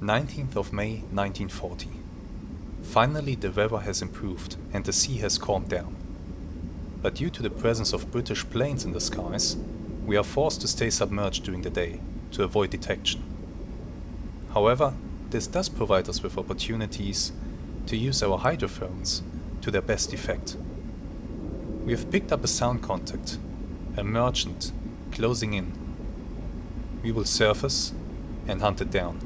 19th of May 1940. Finally the weather has improved and the sea has calmed down. But due to the presence of British planes in the skies, we are forced to stay submerged during the day to avoid detection. However, this does provide us with opportunities to use our hydrophones to their best effect. We have picked up a sound contact, a merchant closing in. We will surface and hunt it down.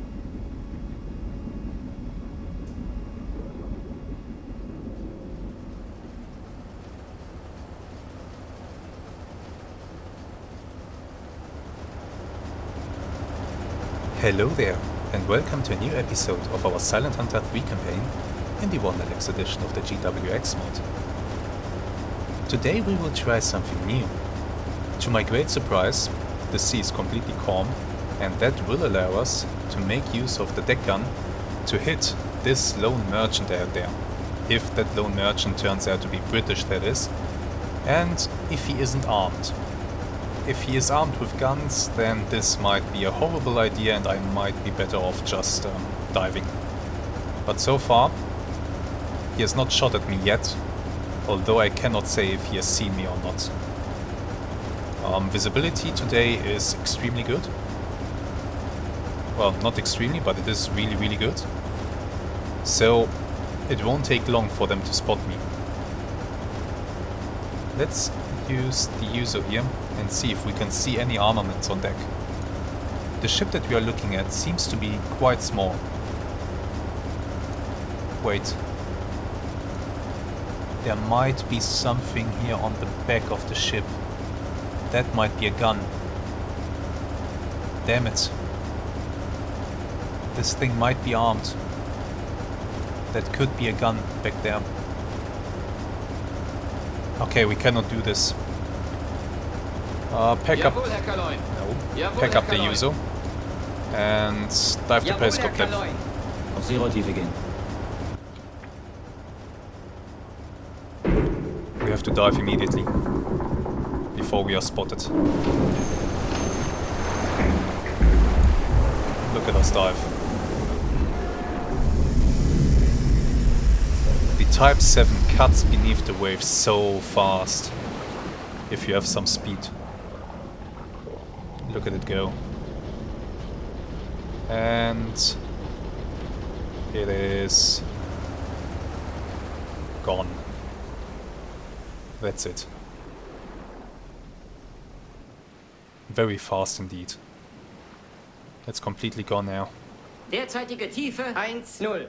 Hello there, and welcome to a new episode of our Silent Hunter 3 campaign in the OneAlex edition of the GWX mod. Today we will try something new. To my great surprise, the sea is completely calm, and that will allow us to make use of the deck gun to hit this lone merchant out there. If that lone merchant turns out to be British, that is, and if he isn't armed. If he is armed with guns, then this might be a horrible idea and I might be better off just diving. But so far, he has not shot at me yet, although I cannot say if he has seen me or not. Visibility today is extremely good. Well, not extremely, but it is really good. So, it won't take long for them to spot me. Let's use the user here and see if we can see any armaments on deck. The ship that we are looking at seems to be quite small. Wait. There might be something here on the back of the ship. That might be a gun. Damn it. This thing might be armed. That could be a gun back there. Okay, we cannot do this. Pack up the user and dive to periscope depth. Auf Zero-Tiefe gehen. We have to dive immediately before we are spotted. Look at us dive. The Type 7 cuts beneath the waves so fast if you have some speed. Look at it go. And it is gone. That's it. Very fast indeed. It's completely gone now. Derzeitige Tiefe 1-0.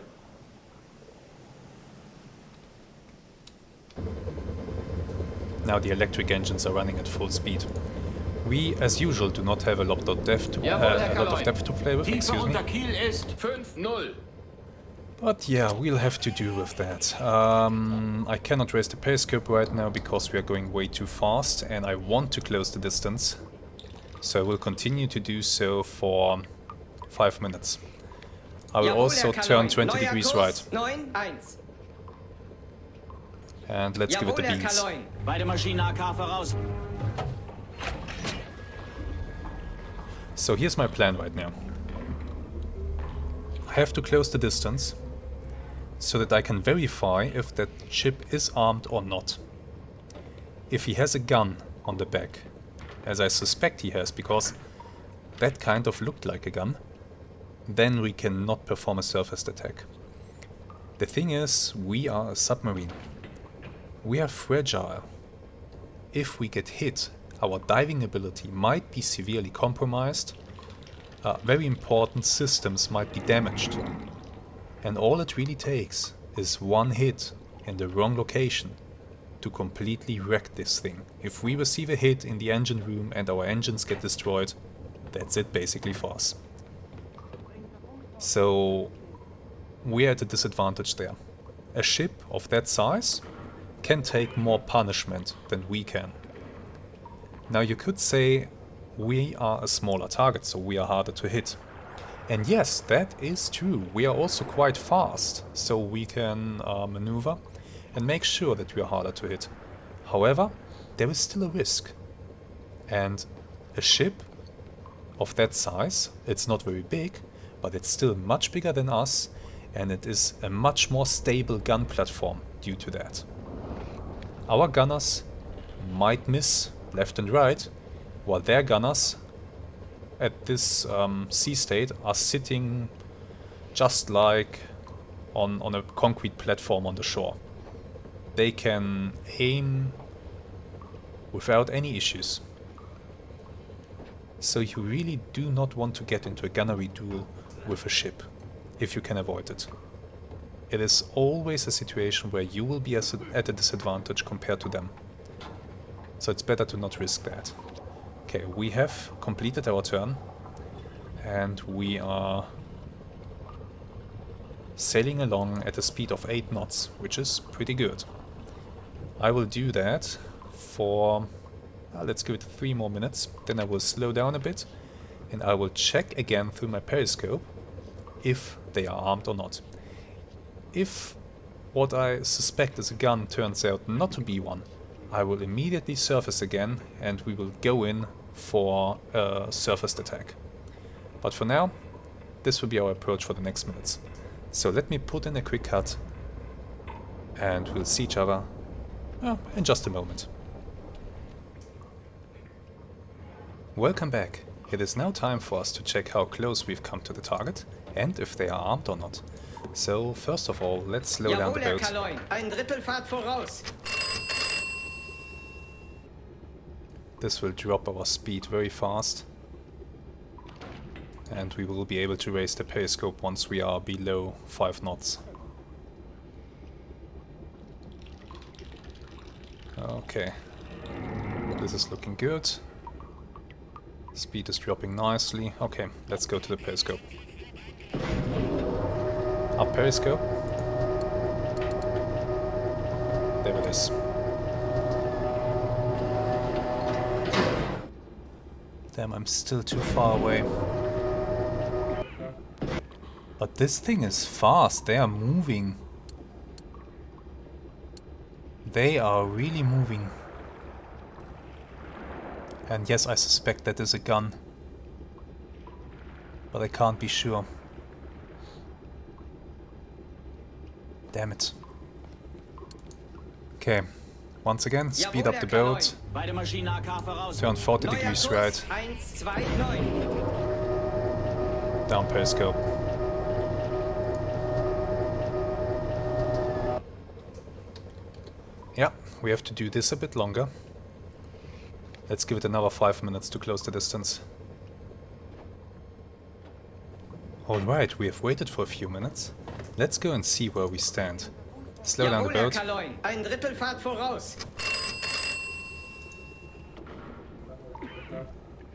Now the electric engines are running at full speed. We, as usual, do not have a lot of depth to play with, excuse me. But yeah, we'll have to do with that. I cannot raise the periscope right now because we are going way too fast and I want to close the distance. So I will continue to do so for 5 minutes. I will also turn 20 degrees right. And let's give it the beans. Beide Maschinen AK voraus. So here's my plan right now. I have to close the distance so that I can verify if that ship is armed or not. If he has a gun on the back, as I suspect he has because that kind of looked like a gun, then we cannot perform a surface attack. The thing is, we are a submarine. We are fragile. If we get hit, our diving ability might be severely compromised, very important systems might be damaged, and all it really takes is one hit in the wrong location to completely wreck this thing. If we receive a hit in the engine room and our engines get destroyed, that's it basically for us. So we're at a disadvantage there. A ship of that size can take more punishment than we can. Now you could say we are a smaller target, so we are harder to hit. And yes, that is true. We are also quite fast, so we can maneuver and make sure that we are harder to hit. However, there is still a risk. And a ship of that size, it's not very big, but it's still much bigger than us, and it is a much more stable gun platform due to that. Our gunners might miss left and right, while their gunners at this sea state are sitting just like on a concrete platform on the shore. They can aim without any issues. So you really do not want to get into a gunnery duel with a ship, if you can avoid it. It is always a situation where you will be at a disadvantage compared to them. So it's better to not risk that. Okay, we have completed our turn, and we are sailing along at a speed of 8 knots, which is pretty good. I will do that for, let's give it 3 more minutes, then I will slow down a bit, and I will check again through my periscope if they are armed or not. If what I suspect is a gun turns out not to be one, I will immediately surface again, and we will go in for a surfaced attack. But for now, this will be our approach for the next minutes. So let me put in a quick cut, and we'll see each other in just a moment. Welcome back. It is now time for us to check how close we've come to the target and if they are armed or not. So first of all, let's slow down the boat. Ein Drittelfahrt voraus. This will drop our speed very fast, and we will be able to raise the periscope once we are below 5 knots. Okay, this is looking good. Speed is dropping nicely. Okay, let's go to the periscope. Up periscope. There it is. Damn, I'm still too far away. But this thing is fast. They are moving. They are really moving. And yes, I suspect that is a gun. But I can't be sure. Damn it. Okay. Once again, speed up the boat. Turn 40 degrees right. Down periscope. Yeah, we have to do this a bit longer. Let's give it another 5 minutes to close the distance. Alright, we have waited for a few minutes. Let's go and see where we stand. Slow down the boat. Ein Drittelfahrt voraus.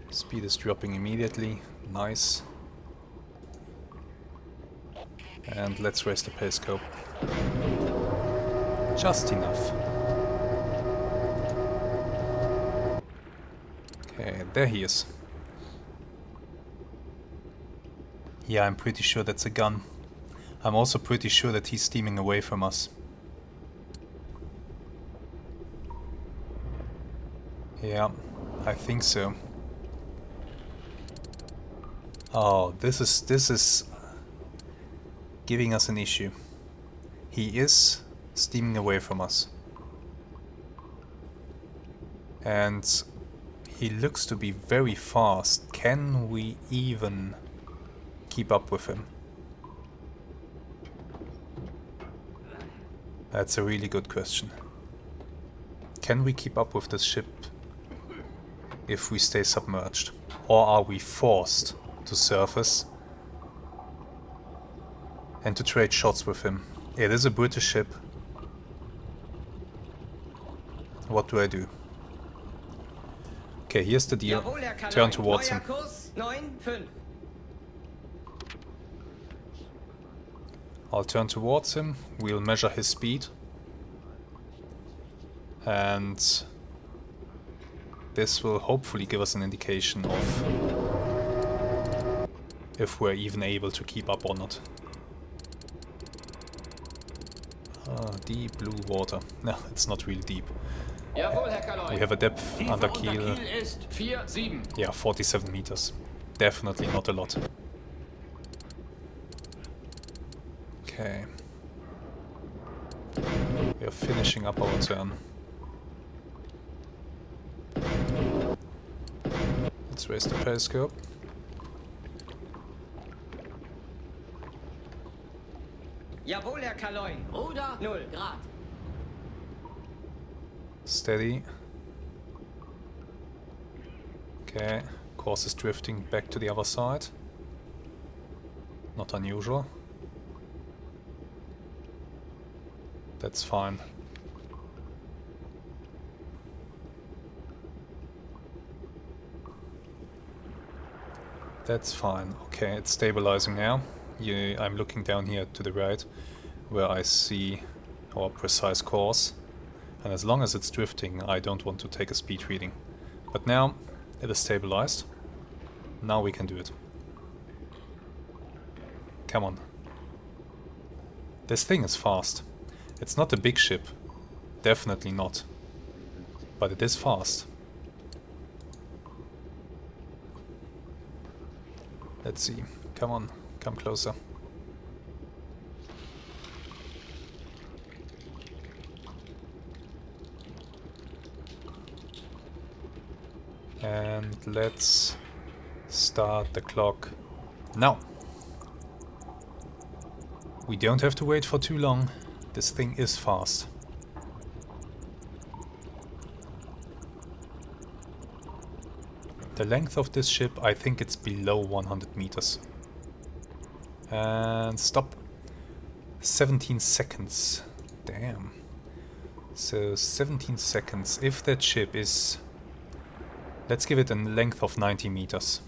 Speed is dropping immediately. Nice. And let's raise the periscope. Just enough. Okay, there he is. Yeah, I'm pretty sure that's a gun. I'm also pretty sure that he's steaming away from us. Yeah, I think so. Oh, this is giving us an issue. He is steaming away from us. And he looks to be very fast. Can we even keep up with him? That's a really good question. Can we keep up with this ship if we stay submerged? Or are we forced to surface and to trade shots with him? It is a British ship. What do I do? Okay, here's the deal. Turn towards him. I'll turn towards him. We'll measure his speed. And this will hopefully give us an indication of if we're even able to keep up or not. Deep blue water. No, it's not really deep. We have a depth under keel. Yeah, 47 meters. Definitely not a lot. Okay. We are finishing up our turn. Let's raise the periscope. Jawohl, Herr Kaloin. Ruder 0 Grad. Steady. Okay, course is drifting back to the other side. Not unusual. That's fine. That's fine. Okay, it's stabilizing now. I'm looking down here to the right, where I see our precise course. And as long as it's drifting, I don't want to take a speed reading. But now it is stabilized. Now we can do it. Come on. This thing is fast. It's not a big ship. Definitely not. But it is fast. Let's see. Come on. Come closer. And let's start the clock now. We don't have to wait for too long. This thing is fast. The length of this ship, I think it's below 100 meters. And stop. 17 seconds. Damn. So 17 seconds. If that ship is... Let's give it a length of 90 meters.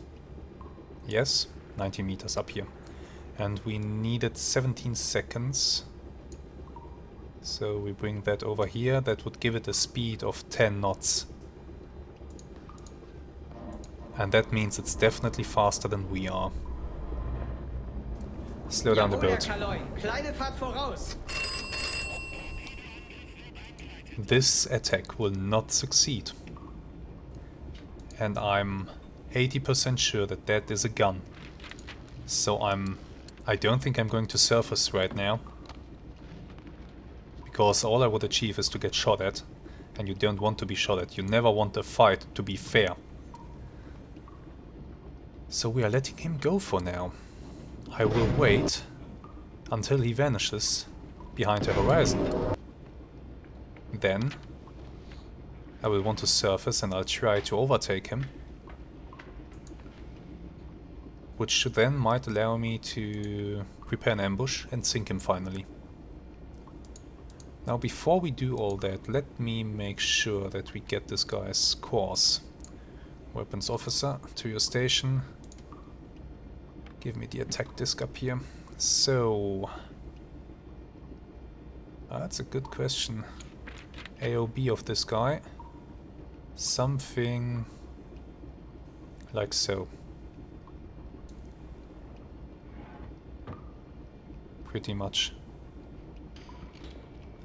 Yes, 90 meters up here. And we needed 17 seconds. So we bring that over here. That would give it a speed of 10 knots. And that means it's definitely faster than we are. Slow down the Jawohl, Herr boat. Kaloin. Kleine Fahrt voraus. This attack will not succeed. And I'm 80% sure that that is a gun. So I don't think I'm going to surface right now. Because all I would achieve is to get shot at. And you don't want to be shot at. You never want a fight to be fair. So we are letting him go for now. I will wait until he vanishes behind the horizon. Then I will want to surface and I'll try to overtake him. Which then might allow me to prepare an ambush and sink him finally. Now before we do all that, let me make sure that we get this guy's course. Weapons officer, to your station. Give me the attack disc up here. So... that's a good question. AOB of this guy. Something... like so. Pretty much.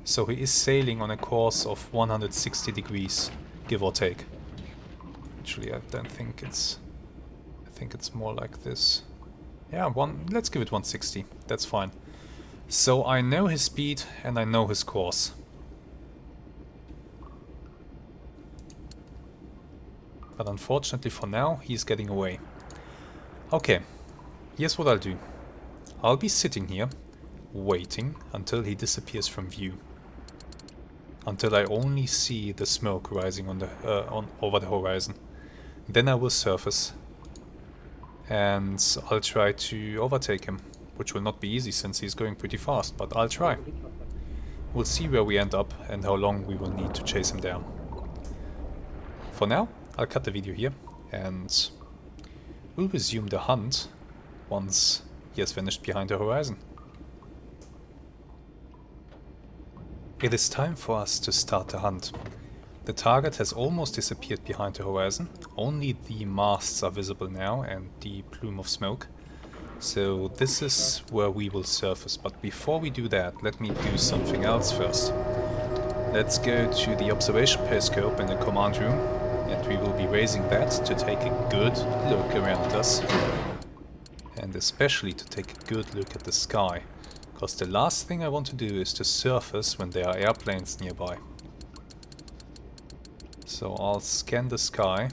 So he is sailing on a course of 160 degrees, give or take. Actually, I don't think it's... I think it's more like this. Yeah, let's give it 160. That's fine. So I know his speed and I know his course. But unfortunately for now, he's getting away. Okay, here's what I'll do. I'll be sitting here, waiting until he disappears from view. Until I only see the smoke rising on the over the horizon. Then I will surface. And I'll try to overtake him, which will not be easy since he's going pretty fast, but I'll try. We'll see where we end up and how long we will need to chase him down. For now, I'll cut the video here, and we'll resume the hunt once he has vanished behind the horizon. It is time for us to start the hunt. The target has almost disappeared behind the horizon. Only the masts are visible now and the plume of smoke. So this is where we will surface. But before we do that, let me do something else first. Let's go to the observation periscope in the command room. And we will be raising that to take a good look around us. And especially to take a good look at the sky. Because the last thing I want to do is to surface when there are airplanes nearby. So I'll scan the sky,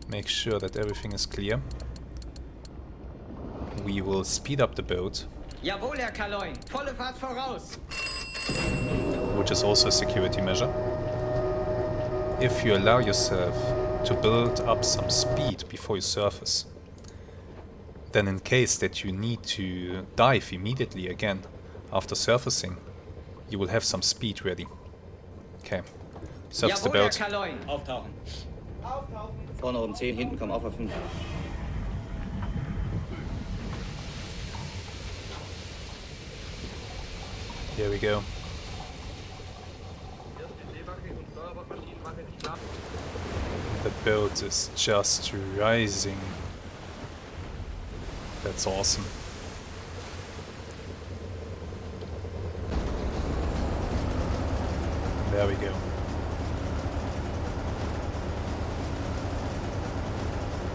make sure that everything is clear. We will speed up the boat. Jawohl, Herr Kaloin. Volle Fahrt voraus. Which is also a security measure. If you allow yourself to build up some speed before you surface, then in case that you need to dive immediately again after surfacing, you will have some speed ready. Okay, surface the Jawohl, Herr boat. Kaloin. Auftauchen. Vorne um 10, hinten komm auf 5. Here we go. The boat is just rising. That's awesome. There we go.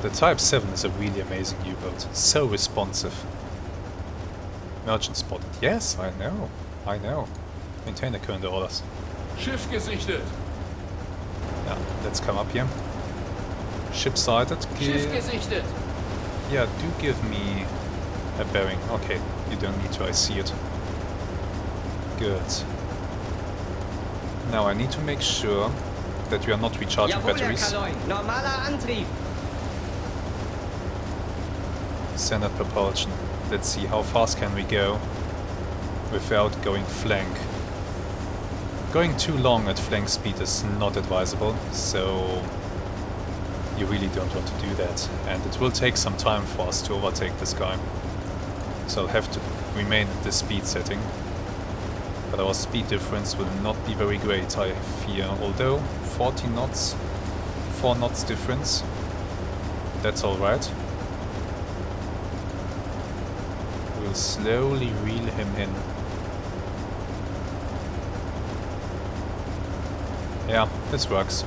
The Type 7 is a really amazing U-boat. So responsive. Merchant spotted. Yes, I know. I know. Maintain the current orders. Schiff gesichtet. Yeah, let's come up here. Ship sighted. Schiff gesichtet. Yeah, do give me a bearing. Okay, you don't need to, I see it. Good. Now I need to make sure that we are not recharging Jawohl, Herr batteries. Kaloin. Normaler Antrieb. Standard propulsion. Let's see, how fast can we go without going flank? Going too long at flank speed is not advisable, so you really don't want to do that. And it will take some time for us to overtake this guy. So I'll have to remain at this speed setting. But our speed difference will not be very great, I fear. Although 40 knots, 4 knots difference, that's alright. We'll slowly reel him in. Yeah, this works.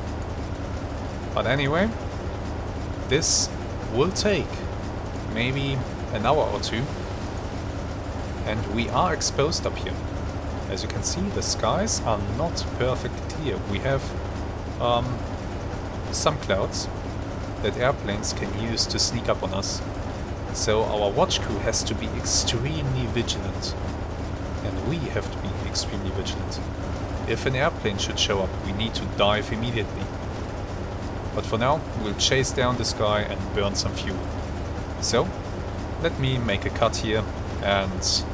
But anyway, this will take maybe an hour or two. And we are exposed up here. As you can see, the skies are not perfectly clear. We have some clouds that airplanes can use to sneak up on us. So our watch crew has to be extremely vigilant. And we have to be extremely vigilant. If an airplane should show up, we need to dive immediately. But for now, we'll chase down this guy and burn some fuel. So, let me make a cut here, and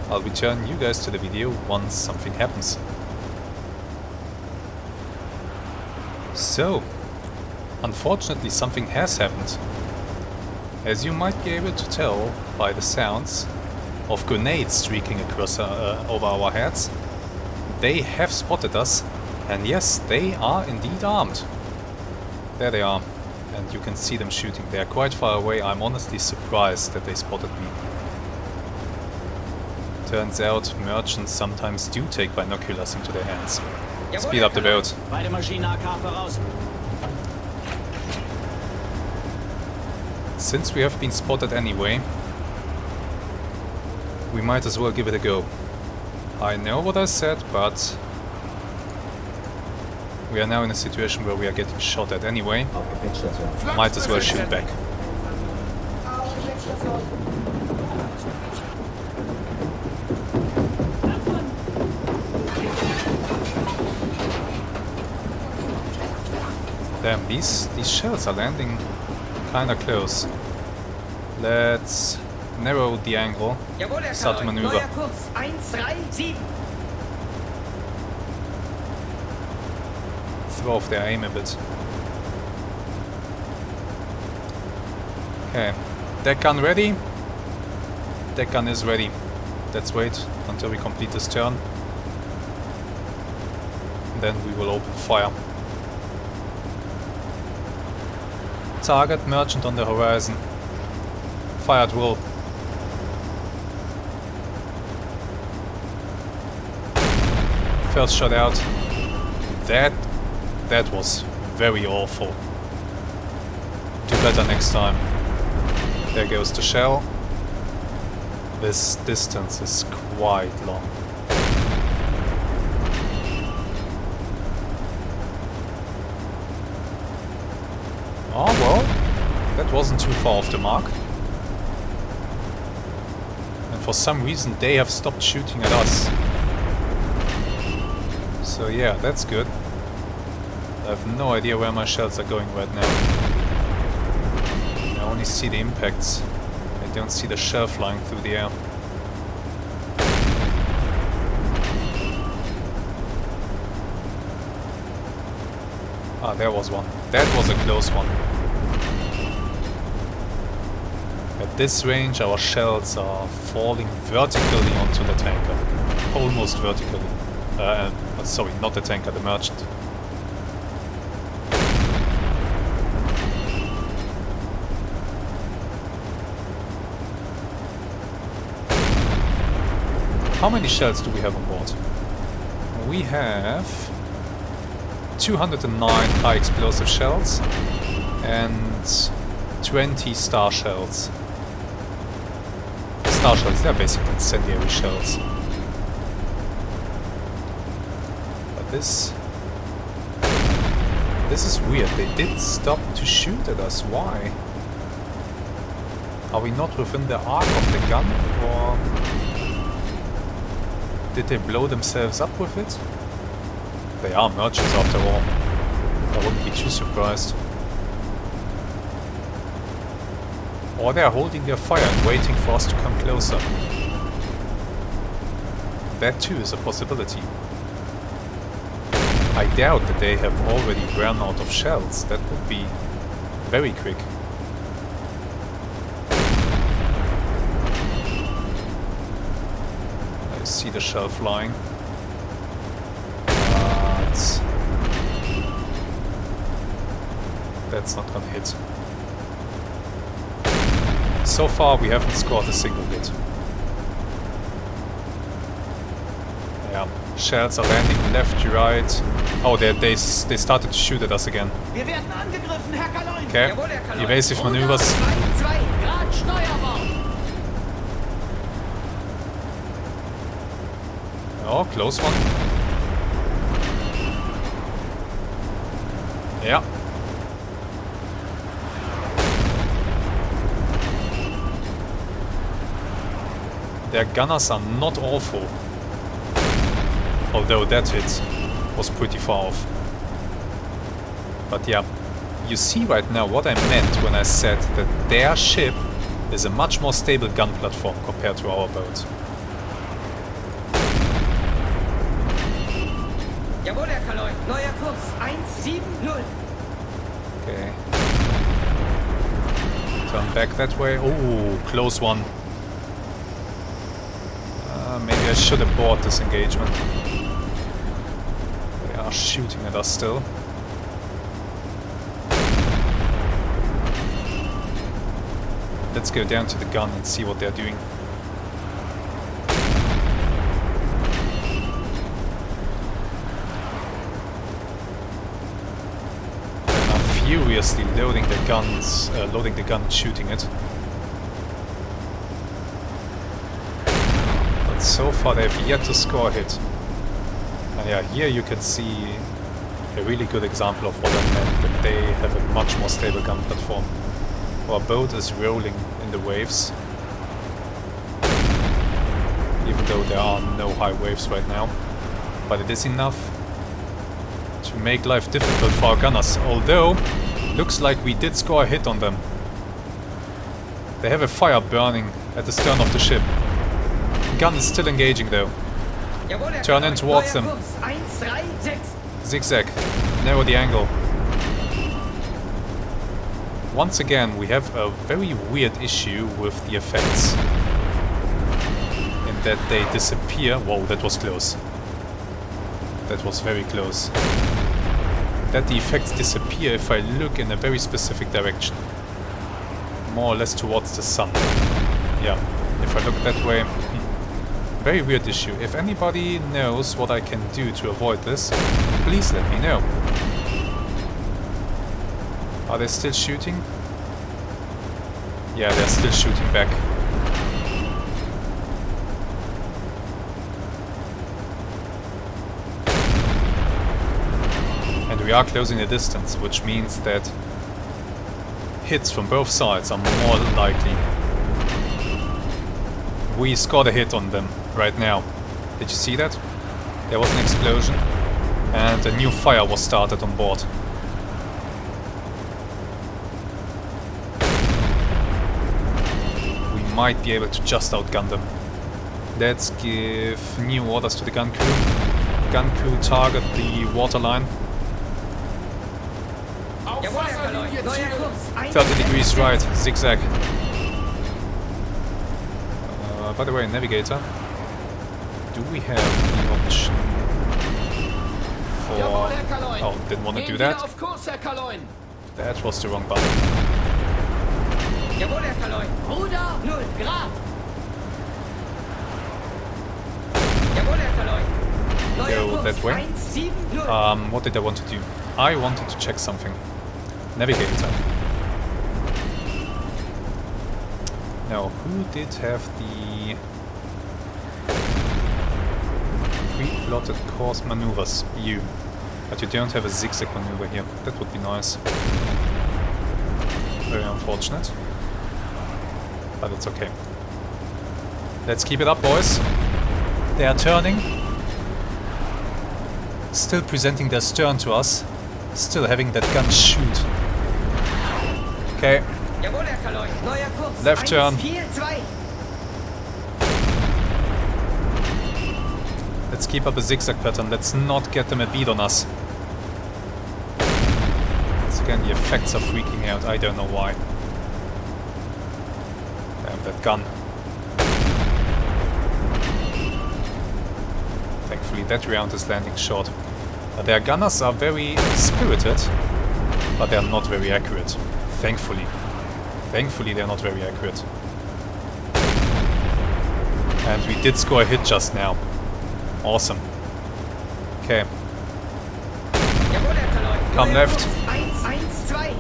I'll return you guys to the video once something happens. So, unfortunately something has happened. As you might be able to tell by the sounds of grenades streaking across over our heads, they have spotted us, and yes, they are indeed armed. There they are, and you can see them shooting. They are quite far away. I'm honestly surprised that they spotted me. Turns out merchants sometimes do take binoculars into their hands. Speed up the boat. Beide Maschinen AK voraus. Since we have been spotted anyway, we might as well give it a go. I know what I said, but we are now in a situation where we are getting shot at anyway. Might as well shoot back. Damn, these shells are landing kinda close. Let's narrow the angle. Jawohl, Herr Start to Kaloin. maneuver. Neuer Kurs. 137. Throw off their aim a bit. Okay, deck gun ready. Deck gun is ready. Let's wait until we complete this turn. Then we will open fire. Target merchant on the horizon. Fire at will. First shot out. That was very awful. Do better next time. There goes the shell. This distance is quite long. Oh well, that wasn't too far off the mark. And for some reason they have stopped shooting at us. So yeah, that's good. I have no idea where my shells are going right now. I only see the impacts. I don't see the shell flying through the air. Ah, there was one. That was a close one. At this range, our shells are falling vertically onto the tanker. Almost vertically. Sorry, not the tanker, the merchant. How many shells do we have on board? We have 209 high explosive shells and 20 star shells. Star shells, they're basically incendiary shells. But this is weird. They did stop to shoot at us. Why? Are we not within the arc of the gun, or did they blow themselves up with it? They are merchants after all. I wouldn't be too surprised. Or they are holding their fire and waiting for us to come closer. That too is a possibility. I doubt that they have already run out of shells. That would be very quick. I see the shell flying. But that's not gonna hit. So far we haven't scored a single hit. Yeah, shells are landing left, right. Oh, they started to shoot at us again. Wir werden angegriffen, Herr Kaloin. Okay, Jawohl, Herr Kaloin. evasive maneuvers. 2, Grad Steuerbord. Oh, close one. Yeah. Their gunners are not awful. Although that hit was pretty far off. But yeah, you see right now what I meant when I said that their ship is a much more stable gun platform compared to our boat. Jawohl, Herr Kaloin. Neuer Kurs 170. Okay. Turn back that way. Oh, close one. Maybe I should abort this engagement. They are shooting at us still. Let's go down to the gun and see what they're doing. They are furiously loading the guns, loading the gun and shooting it. So far they've yet to score a hit. And yeah, here you can see a really good example of what I meant, that they have a much more stable gun platform. Our boat is rolling in the waves, even though there are no high waves right now. But it is enough to make life difficult for our gunners, although looks like we did score a hit on them. They have a fire burning at the stern of the ship. Gun is still engaging though. Jawohl, Herr Turn in Kaloin. towards Neuer them. Kurs 136. Zigzag. Narrow the angle. Once again, we have a very weird issue with the effects. In that they disappear. Whoa, that was close. That was very close. That the effects disappear if I look in a very specific direction. More or less towards the sun. Yeah, if I look that way. Very weird issue. If anybody knows what I can do to avoid this, please let me know. Are they still shooting? Yeah, they're still shooting back. we are closing the distance, which means that hits from both sides are more likely. We scored a hit on them right now. Did you see that? There was an explosion and a new fire was started on board. We might be able to just outgun them. Let's give new orders to the gun crew. Gun crew, target the waterline. Auf Jawohl, Herr Kaloi. Wasserlinie Neuer zielen. Kurs. 30 degrees right, zigzag. By the way, navigator, do we have the option for... Jawohl, Herr Kaloi. Oh, didn't want to Gehen do wieder that. auf Kurs, Herr Kaloi. That was the wrong button. Jawohl, Herr Kaloi. Ruder 0 Grad. Jawohl, Herr Kaloi. Neuer Go Kurs. that way. 170. What did I want to do? I wanted to check something. Navigator. Now, who did have the pre-plotted course maneuvers? You. But you don't have a zigzag maneuver here. That would be nice. Very unfortunate. But it's okay. Let's keep it up, boys. They are turning. Still presenting their stern to us. Still having that gun shoot. Okay. Jawohl, Herr Kaloi. Neuer Kurs. Left turn. 142. Let's keep up a zigzag pattern. Let's not get them a bead on us. Once again, the effects are freaking out. I don't know why. Damn, that gun. Thankfully, that round is landing short. Their gunners are very spirited, but they are not very accurate. Thankfully. Thankfully, they are not very accurate. And we did score a hit just now. Awesome. Okay. Jawohl, Herr Kaloi. Come Neuer left. Kurs. 112.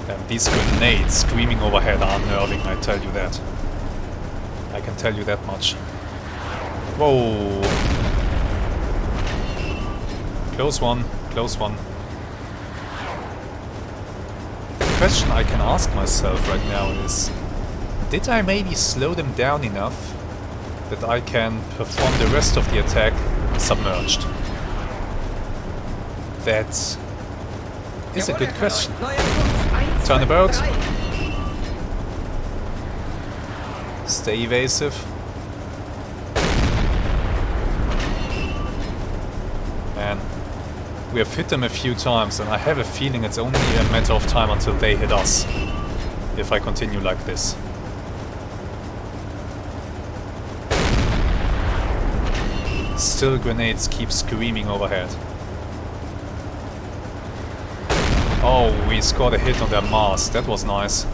And these grenades screaming overhead are unnerving, I tell you that. I can tell you that much. Whoa! Close one, close one. The question I can ask myself right now is, did I maybe slow them down enough that I can perform the rest of the attack submerged? That is a Jawohl, good Herr Kaloi. question. Neuer Kurs. Turn about. 123. Stay evasive. Man, we have hit them a few times and I have a feeling it's only a matter of time until they hit us. If I continue like this. Still grenades keep screaming overhead. Oh, we scored a hit on their mast. That was nice.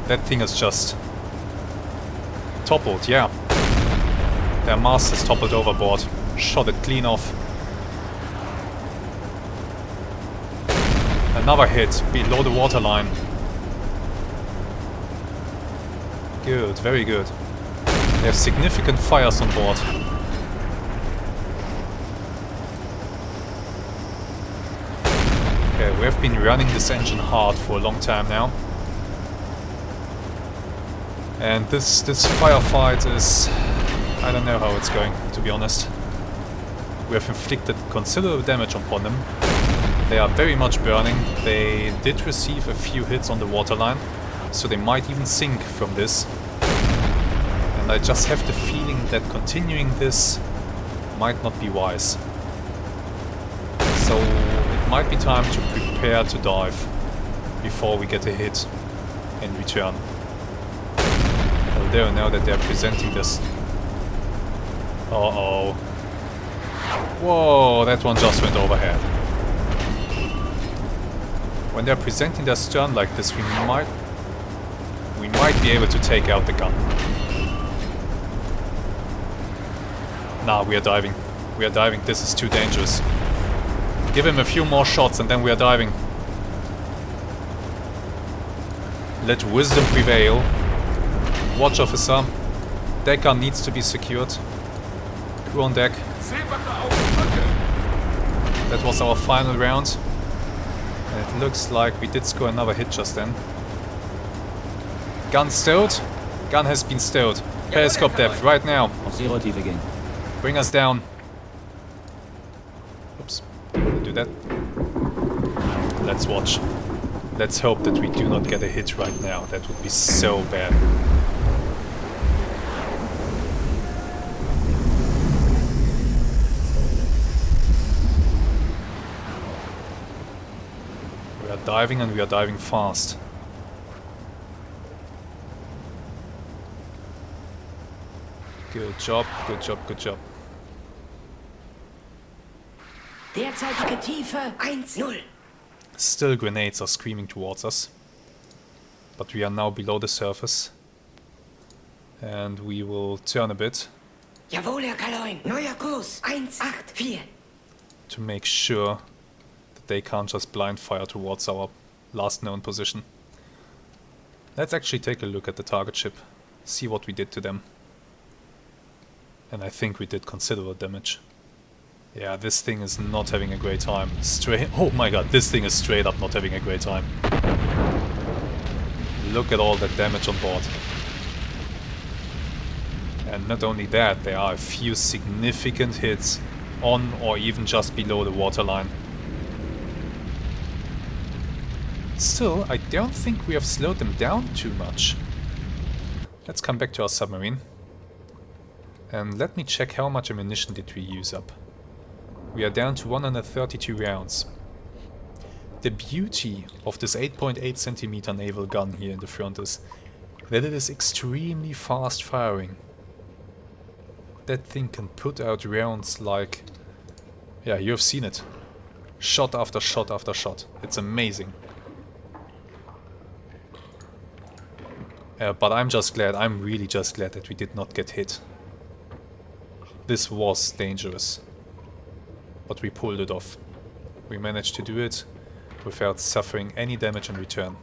That thing is just toppled, yeah. Their mast is toppled overboard. Shot it clean off. Another hit below the waterline. Good, very good. They have significant fires on board. Okay, we have been running this engine hard for a long time now. And this firefight is... I don't know how it's going, to be honest. We have inflicted considerable damage upon them. They are very much burning. They did receive a few hits on the waterline, so they might even sink from this. And I just have the feeling that continuing this might not be wise. So it might be time to prepare to dive before we get a hit in return. Although now that they're presenting this... Uh-oh. Whoa, that one just went overhead. When they're presenting their stern like this, we might be able to take out the gun. Nah, we are diving. We are diving. This is too dangerous. Give him a few more shots and then we are diving. Let wisdom prevail. Watch, officer. Decker needs to be secured. Crew on deck. Seewache auf die Brücke. That was our final round. And it looks like we did score another hit just then. Gun stowed. Gun has been stowed. Periscope depth right now. Auf Seerotiefe gehen. Bring us down. Oops. Do that. Let's watch. Let's hope that we do not get a hit right now. That would be so bad. We are diving and we are diving fast. Good job, good job, good job. Derzeitige Tiefe 1-0. Still grenades are screaming towards us. But we are now below the surface. And we will turn a bit. Jawohl, Herr Kaloin. Neuer Kurs 184. To make sure that they can't just blind fire towards our last known position. Let's actually take a look at the target ship. See what we did to them. And I think we did considerable damage. Yeah, this thing is not having a great time. Oh my god, this thing is straight up not having a great time. Look at all that damage on board. And not only that, there are a few significant hits on or even just below the waterline. Still, I don't think we have slowed them down too much. Let's come back to our submarine. And let me check how much ammunition did we use up. We are down to 132 rounds. The beauty of this 8.8 centimeter naval gun here in the front is that it is extremely fast firing. That thing can put out rounds like... yeah, you have seen it. Shot after shot after shot. It's amazing. But I'm really just glad that we did not get hit. This was dangerous. But we pulled it off. We managed to do it without suffering any damage in return.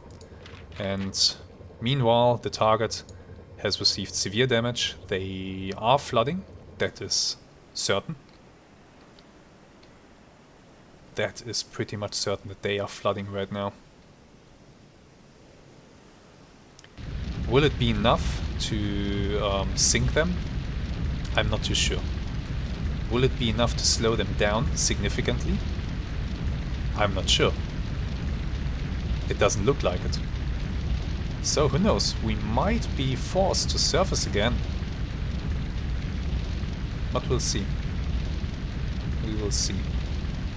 And meanwhile, the target has received severe damage. They are flooding, that is certain. That is pretty much certain that they are flooding right now. Will it be enough to sink them? I'm not too sure. Will it be enough to slow them down significantly? I'm not sure. It doesn't look like it. So who knows, we might be forced to surface again. But we'll see. We will see.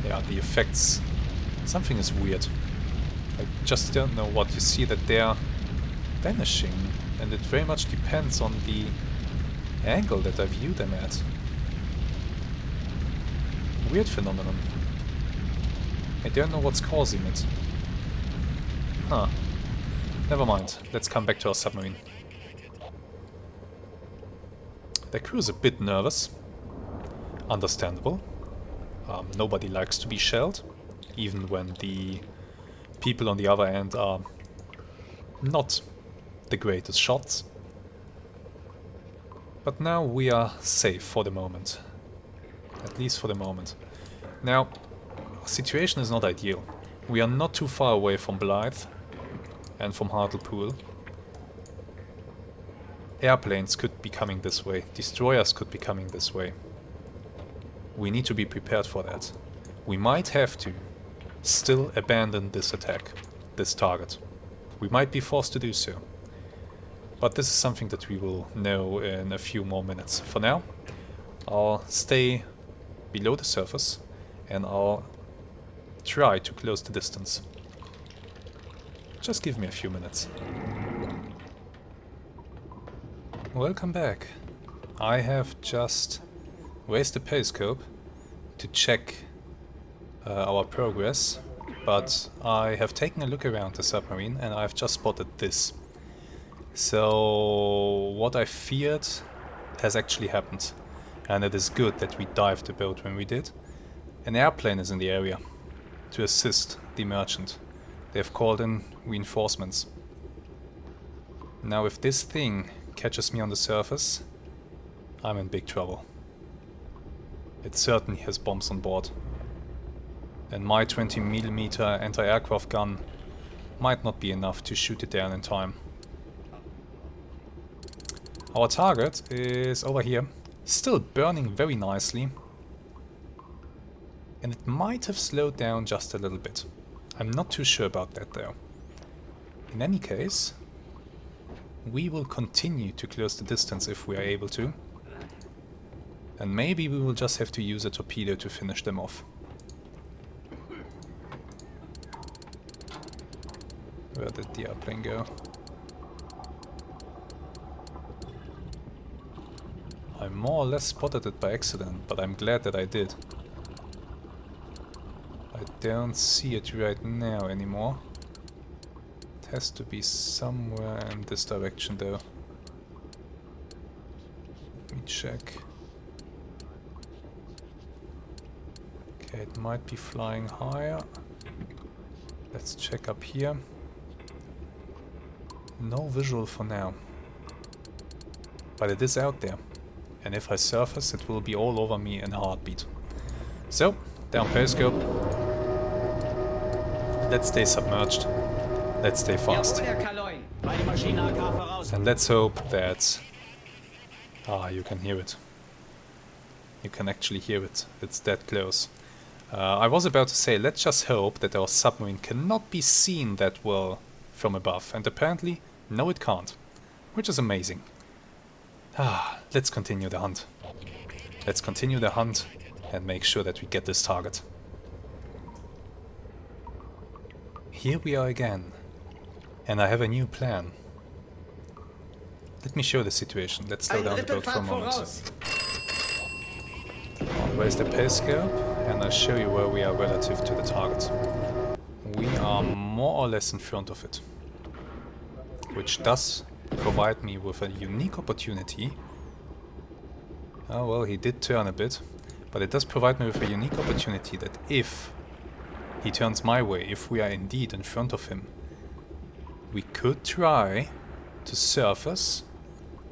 Yeah, the effects... something is weird. I just don't know what. You see that they're vanishing, and it very much depends on the angle that I view them at. Weird phenomenon. I don't know what's causing it. Huh. Never mind. Let's come back to our submarine. The crew is a bit nervous. Understandable. Nobody likes to be shelled, even when the people on the other end are not the greatest shots. But now we are safe for the moment. At least for the moment. Now, our situation is not ideal. We are not too far away from Blythe and from Hartlepool. Airplanes could be coming this way. Destroyers could be coming this way. We need to be prepared for that. We might have to still abandon this attack, this target. We might be forced to do so. But this is something that we will know in a few more minutes. For now, I'll stay below the surface and I'll try to close the distance. Just give me a few minutes. Welcome back. I have just raised the periscope to check our progress, but I have taken a look around the submarine and I've just spotted this. So what I feared has actually happened, and it is good that we dived the boat when we did. An airplane is in the area to assist the merchant. They have called in reinforcements. Now if this thing catches me on the surface, I'm in big trouble. It certainly has bombs on board. And my 20mm anti-aircraft gun might not be enough to shoot it down in time. Our target is over here, still burning very nicely. And it might have slowed down just a little bit. I'm not too sure about that though. In any case, we will continue to close the distance if we are able to. And maybe we will just have to use a torpedo to finish them off. Where did the airplane go? I more or less spotted it by accident, but I'm glad that I did. I don't see it right now anymore. It has to be somewhere in this direction though. Let me check. Okay, it might be flying higher. Let's check up here. No visual for now. But it is out there. And if I surface, it will be all over me in a heartbeat. So, down periscope. Let's stay submerged. Let's stay fast. And let's hope that... Ah, you can hear it. You can actually hear it. It's that close. I was about to say, let's just hope that our submarine cannot be seen that well from above. And apparently, no it can't. Which is amazing. Ah, let's continue the hunt. Let's continue the hunt and make sure that we get this target. Here we are again. And I have a new plan. Let me show the situation. Let's slow down the boat for a moment. I'll raise the periscope and I'll show you where we are relative to the target. We are more or less in front of it. Which does provide me with a unique opportunity. Oh well, he did turn a bit. But it does provide me with a unique opportunity that if he turns my way, if we are indeed in front of him, we could try to surface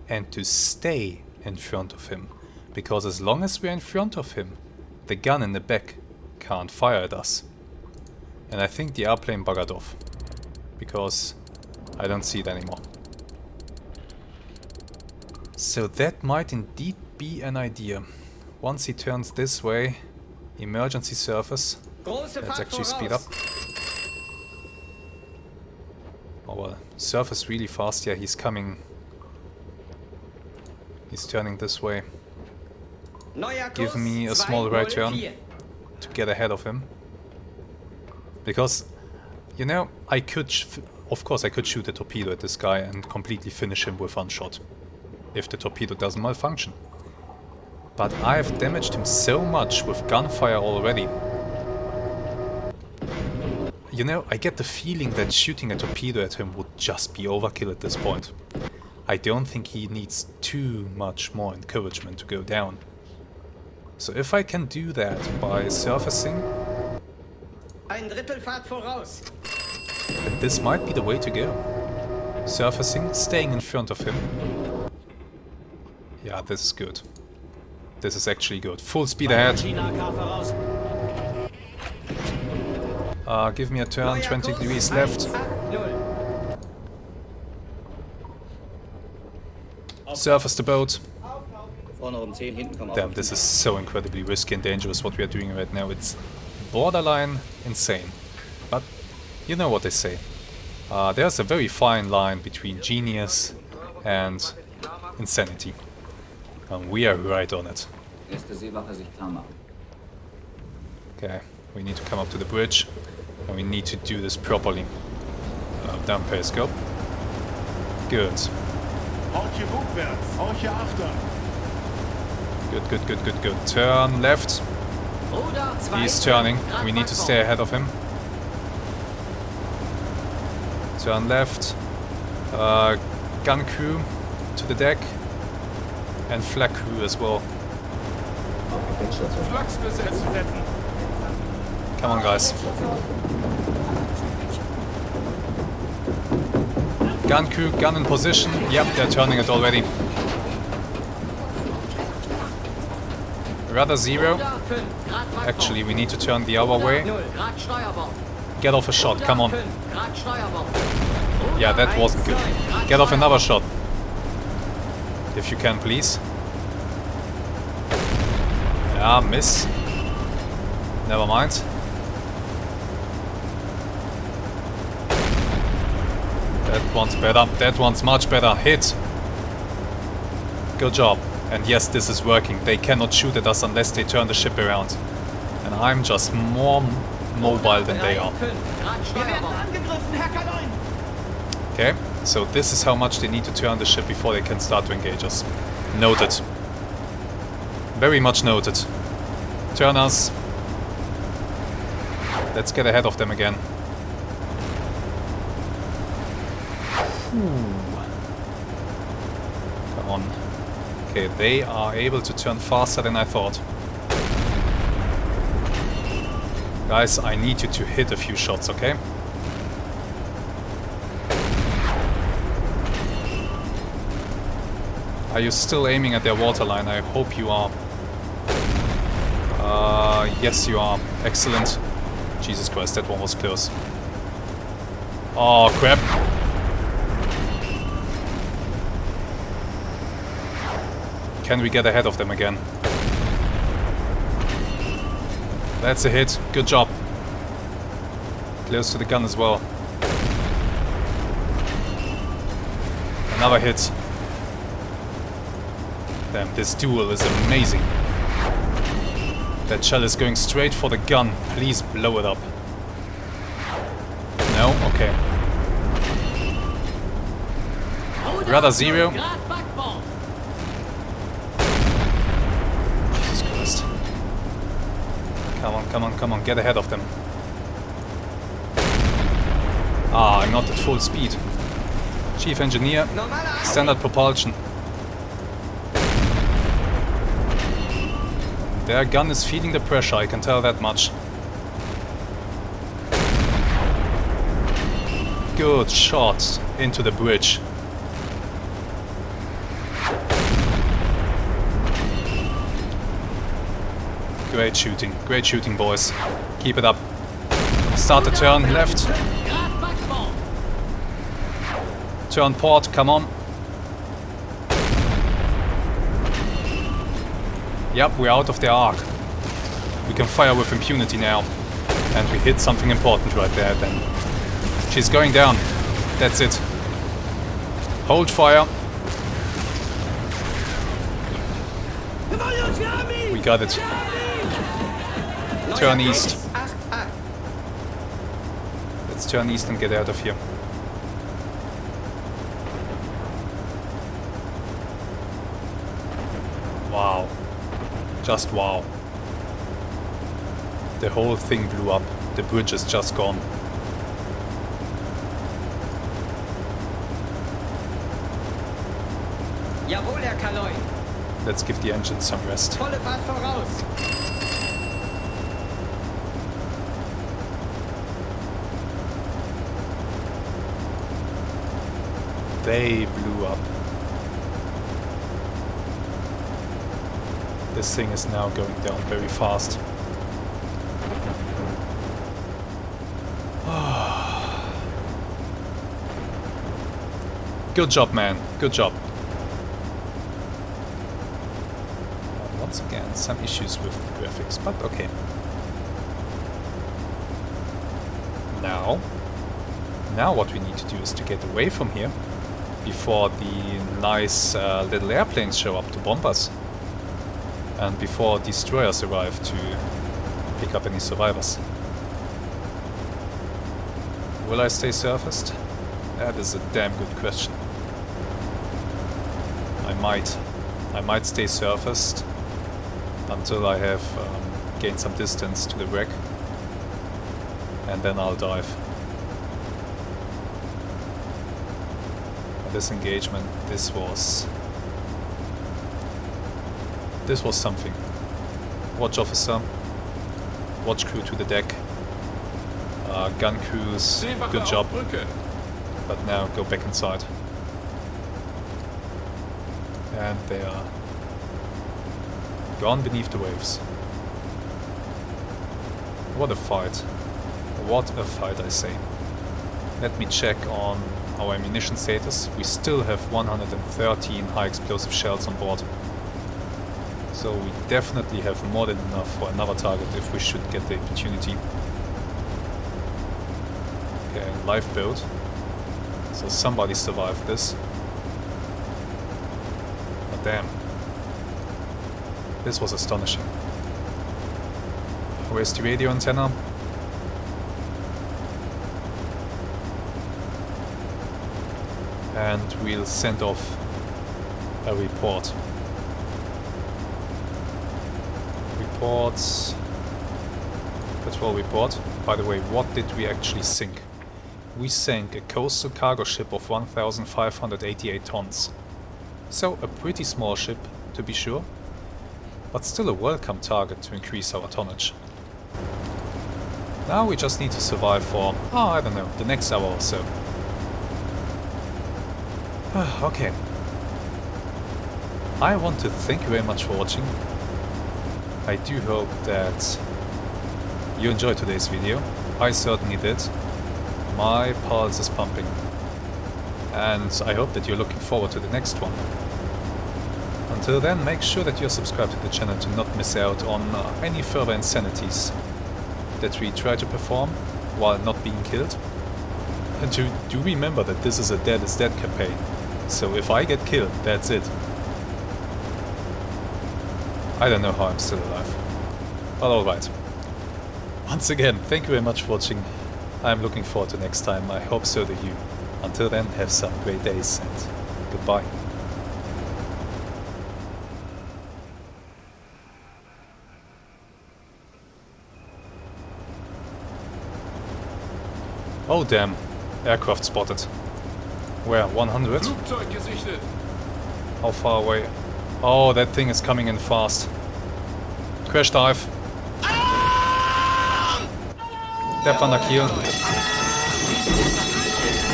and to stay in front of him. Because as long as we're in front of him, the gun in the back can't fire at us. And I think the airplane buggered off. Because I don't see it anymore. So that might indeed be an idea. Once he turns this way, emergency surface. Let's actually speed up. Oh well, surface really fast. Yeah, he's coming. He's turning this way. Give me a small right turn to get ahead of him. Because, you know, I could, of course I could shoot a torpedo at this guy and completely finish him with one shot. If the torpedo doesn't malfunction. But I've damaged him so much with gunfire already. You know, I get the feeling that shooting a torpedo at him would just be overkill at this point. I don't think he needs too much more encouragement to go down. So if I can do that by surfacing, Ein Drittelfahrt voraus. then this might be the way to go. Surfacing, staying in front of him. Yeah, this is good. This is actually good. Full speed ahead. Give me a turn, 20 degrees left. Surface the boat. Damn, this is so incredibly risky and dangerous what we are doing right now. It's borderline insane. But you know what they say. There's a very fine line between genius and insanity. And we are right on it. Okay, we need to come up to the bridge. And we need to do this properly. Down periscope. Good. Good, good, good, good, good. Turn left. He's turning. We need to stay ahead of him. Turn left. Gun crew to the deck. And flag crew as well. Come on, guys. Gun crew, gun in position. Yep, they're turning it already. Rudder 0. Actually, we need to turn the other way. Get off a shot, come on. Yeah, that wasn't good. Get off another shot. If you can, please. Yeah, miss. Never mind. That one's better. That one's much better. Hit. Good job. And yes, this is working. They cannot shoot at us unless they turn the ship around. And I'm just more mobile than they are. Okay, so this is how much they need to turn the ship before they can start to engage us. Noted. Very much noted. Turn us. Let's get ahead of them again. Come on. Okay, they are able to turn faster than I thought. Guys, I need you to hit a few shots, okay? Are you still aiming at their waterline? I hope you are. Yes you are. Excellent. Jesus Christ, that one was close. Oh, crap. Can we get ahead of them again? That's a hit. Good job. Close to the gun as well. Another hit. Damn, this duel is amazing. That shell is going straight for the gun. Please blow it up. No? Okay. Rudder 0. Jesus Christ. Come on, come on, come on. Get ahead of them. Ah, I'm not at full speed. Chief Engineer. Standard propulsion. Their gun is feeling the pressure, I can tell that much. Good shot into the bridge. Great shooting, boys. Keep it up. Start the turn left. Turn port, come on. Yep, we're out of the arc. We can fire with impunity now. And we hit something important right there then. She's going down. That's it. Hold fire. We got it. Turn east. Let's turn east and get out of here. Wow. Just wow. The whole thing blew up. The bridge is just gone. Jawohl, Herr Kaloi. Let's give the engine some rest. Volle Fahrt voraus. They blew up. This thing is now going down very fast. Good job, man. Good job. Once again, some issues with the graphics, but okay. Now what we need to do is to get away from here before the nice little airplanes show up to bomb us. And before destroyers arrive to pick up any survivors. Will I stay surfaced? That is a damn good question. I might stay surfaced until I have gained some distance to the wreck, and then I'll dive. This engagement, this was something. Watch officer, watch crew to the deck, gun crews, good job. But now go back inside. And they are gone beneath the waves. What a fight. What a fight, I say. Let me check on our ammunition status. We still have 113 high explosive shells on board. So we definitely have more than enough for another target if we should get the opportunity. Okay, lifeboat. So somebody survived this. But damn. This was astonishing. Where's the radio antenna? And we'll send off a report. Reports. Patrol report. By the way, what did we actually sink? We sank a coastal cargo ship of 1,588 tons. So a pretty small ship, to be sure, but still a welcome target to increase our tonnage. Now we just need to survive for, I don't know, the next hour or so. Okay. I want to thank you very much for watching. I do hope that you enjoyed today's video. I certainly did. My pulse is pumping. And I hope that you're looking forward to the next one. Until then, make sure that you're subscribed to the channel to not miss out on any further insanities that we try to perform while not being killed. And do remember that this is a dead is dead campaign. So if I get killed, that's it. I don't know how I'm still alive. But alright. Once again, thank you very much for watching. I'm looking forward to next time. I hope so do you. Until then, have some great days and goodbye. Oh damn. Aircraft spotted. Where? 100? Flugzeug gesichtet. How far away? Oh, that thing is coming in fast. Crash dive. Depth under keel.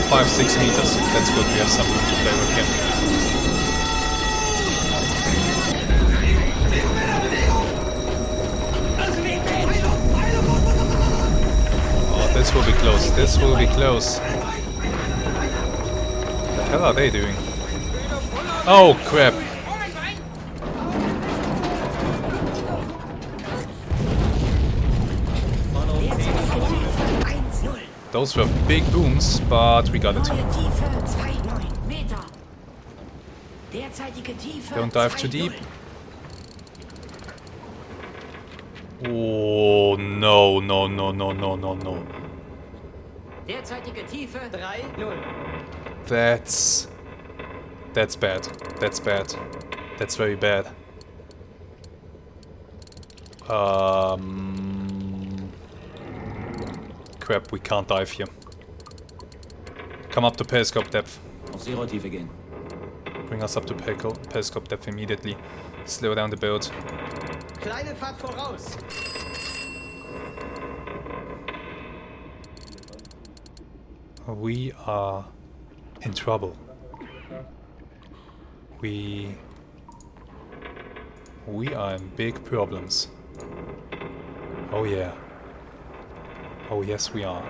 5-6 meters. That's good. We have some room to play with here. Oh, this will be close. This will be close. What the hell are they doing? Oh crap! Those were big booms, but we got it. Don't dive too deep. Oh no, no, no, no, no, no, no. Derzeitige Tiefe 3,0. That's bad. That's bad. That's very bad. Crap, we can't dive here. Come up to periscope depth. Auf Seerotiefe gehen. Bring us up to periscope depth immediately. Slow down the boat. Kleine Fahrt voraus. We are in trouble. We are in big problems. Oh yeah. Oh yes we are.